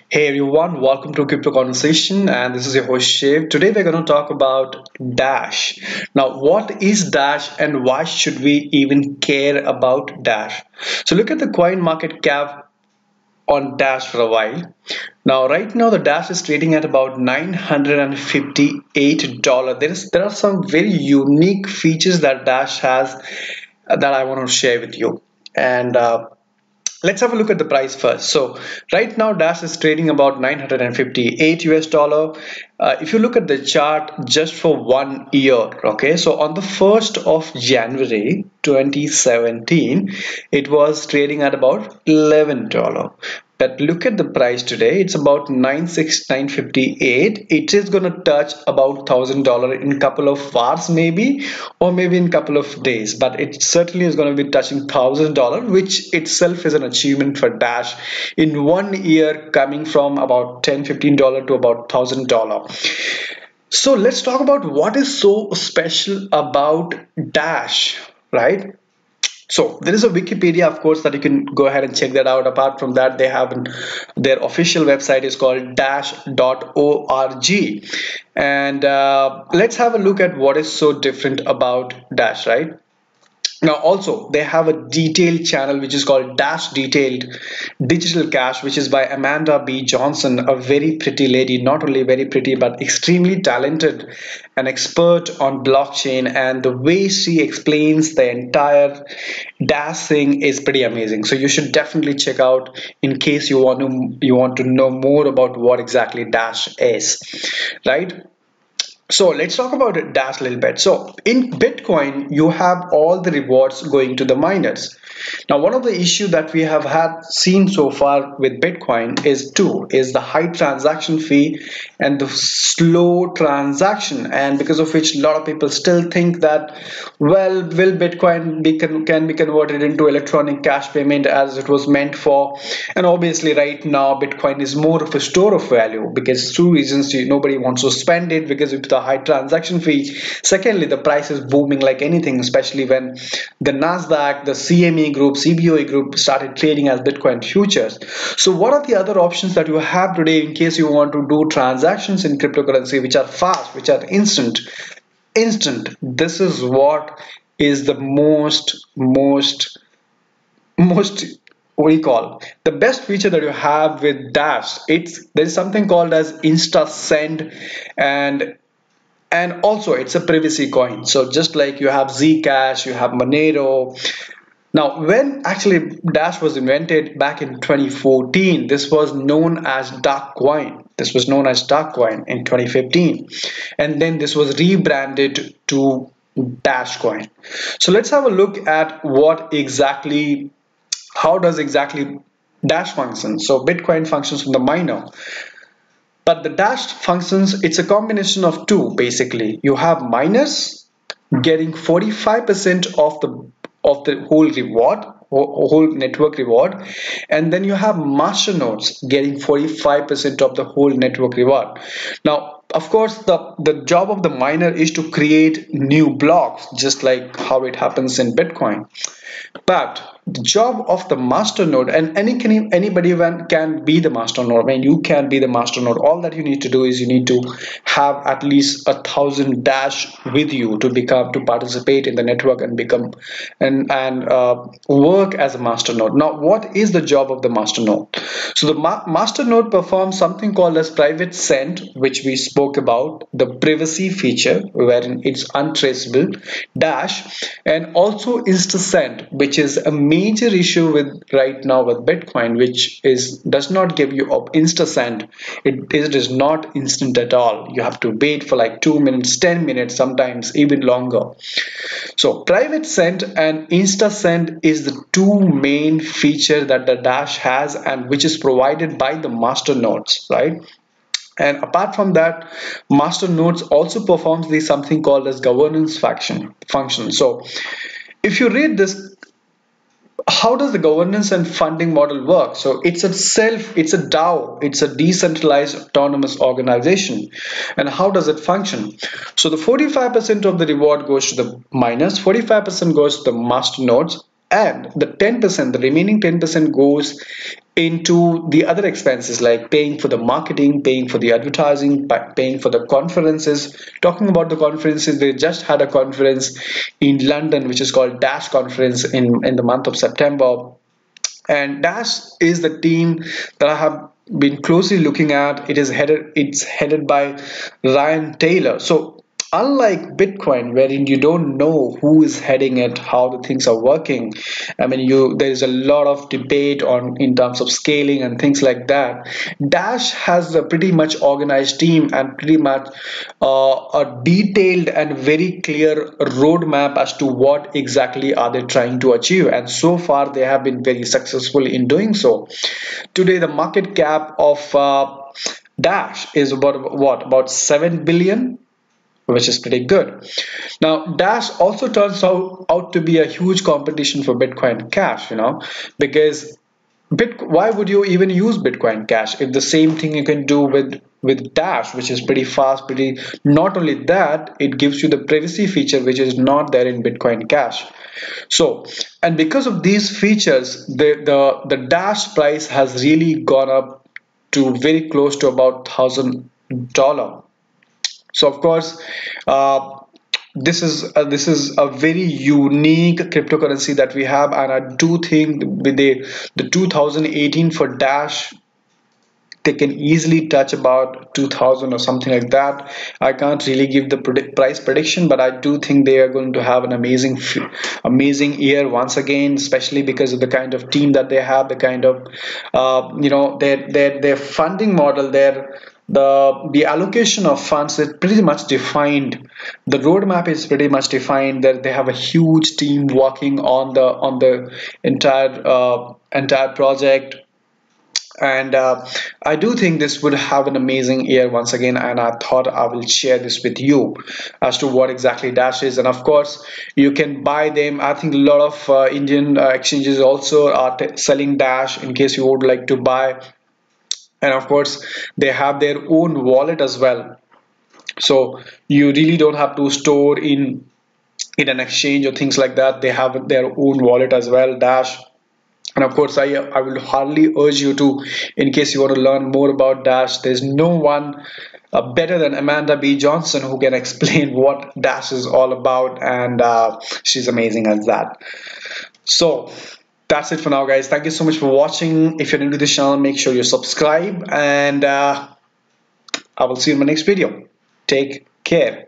Hey everyone, welcome to Crypto Conversation, and this is your host Shiv. Today we're going to talk about Dash. Now, what is Dash and why should we even care about Dash? So, look at the coin market cap on Dash for a while. Now, right now, the Dash is trading at about $958. There are some very unique features that Dash has that I want to share with you. And let's have a look at the price first. So right now Dash is trading about 958 US dollar. If you look at the chart just for 1 year, okay, so on the 1st of January 2017 it was trading at about $11. But look at the price today, it's about 969.58. It is going to touch about $1,000 in couple of hours maybe, or maybe in couple of days, but it certainly is going to be touching $1,000, which itself is an achievement for Dash in 1 year, coming from about $10-15 to about $1,000. So let's talk about what is so special about Dash, right? So there is a Wikipedia, of course, that you can go ahead and check that out. Apart from that, they have their official website is called dash.org. And let's have a look at what is so different about Dash, right? Now also they have a detailed channel which is called Dash Detailed Digital Cash, which is by Amanda B. Johnson, a very pretty lady, not only very pretty but extremely talented, an expert on blockchain, and the way she explains the entire Dash thing is pretty amazing. So you should definitely check out in case you want to know more about what exactly Dash is, right? So let's talk about Dash a little bit. So in Bitcoin, you have all the rewards going to the miners. Now, one of the issues that we have had seen so far with Bitcoin is the high transaction fee and the slow transaction, and because of which a lot of people still think that, well, will Bitcoin can be converted into electronic cash payment as it was meant for? And obviously, right now, Bitcoin is more of a store of value because two reasons: nobody wants to spend it because of the high transaction fee. Secondly, the price is booming like anything, especially when the Nasdaq, the CME group, CBOE group started trading as Bitcoin futures. So what are the other options that you have today in case you want to do transactions in cryptocurrency which are fast, which are instant? This is what is the most what do you call the best feature that you have with Dash. There's something called as Insta Send, and also it's a privacy coin. So just like you have Zcash, you have Monero. Now, when actually Dash was invented back in 2014, this was known as Dark Coin. This was known as Dark Coin in 2015, and then this was rebranded to Dash Coin. So let's have a look at how does exactly Dash function. So Bitcoin functions from the miner, but the Dash functions, it's a combination of two. Basically, you have miners getting 45% of the whole network reward, and then you have masternodes getting 45% of the whole network reward. Now, of course, the job of the miner is to create new blocks, just like how it happens in Bitcoin. But the job of the master node, and anybody can be the master node. I mean, you can be the master node. All that you need to do is you need to have at least 1,000 Dash with you to participate in the network and become and work as a master node. Now, what is the job of the master node? So the master node performs something called as private send, which we spoke about, the privacy feature wherein it's untraceable, Dash, and also insta send, which is a major issue with right now with Bitcoin, which does not give you up insta send. It is not instant at all. You have to wait for like 2 minutes, 10 minutes, sometimes even longer. So private send and insta send is the two main feature that the Dash has, and which is provided by the master nodes, right? And apart from that, master nodes also performs something called as governance function. So if you read this, how does the governance and funding model work? So it's a DAO, it's a decentralized autonomous organization. And how does it function? So the 45% of the reward goes to the miners, 45% goes to the master nodes, and the 10%, the remaining 10% goes into the other expenses like paying for the marketing, paying for the advertising, paying for the conferences. Talking about the conferences, they just had a conference in London which is called Dash Conference in the month of September, and Dash is the team that I have been closely looking at. It's headed by Ryan Taylor. So unlike Bitcoin, wherein you don't know who is heading it, how the things are working, I mean, there is a lot of debate on in terms of scaling and things like that. Dash has a pretty much organized team and pretty much a detailed and very clear roadmap as to what exactly are they trying to achieve, and so far they have been very successful in doing so. Today the market cap of Dash is about 7 billion, which is pretty good. Now, Dash also turns out to be a huge competition for Bitcoin Cash, because why would you even use Bitcoin Cash if the same thing you can do with Dash, which is pretty fast, pretty. Not only that, it gives you the privacy feature, which is not there in Bitcoin Cash. So, and because of these features, the Dash price has really gone up to very close to about $1,000. So of course, this is a very unique cryptocurrency that we have, and I do think with the 2018 for Dash, they can easily touch about 2000 or something like that. I can't really give the price prediction, but I do think they are going to have an amazing year once again, especially because of the kind of team that they have, the kind of their funding model, the allocation of funds is pretty much defined. The roadmap is pretty much defined. That they have a huge team working on the entire project, and I do think this would have an amazing year once again, and I thought I will share this with you as to what exactly Dash is. And of course, you can buy them. I think a lot of Indian exchanges also are selling Dash in case you would like to buy. And of course, they have their own wallet as well, so you really don't have to store in an exchange or things like that. They have their own wallet as well, Dash. And of course, I will hardly urge you to, in case you want to learn more about Dash, there's no one better than Amanda B. Johnson who can explain what Dash is all about, and she's amazing at that. So that's it for now, guys. Thank you so much for watching. If you're new to this channel, make sure you subscribe, and I will see you in my next video. Take care.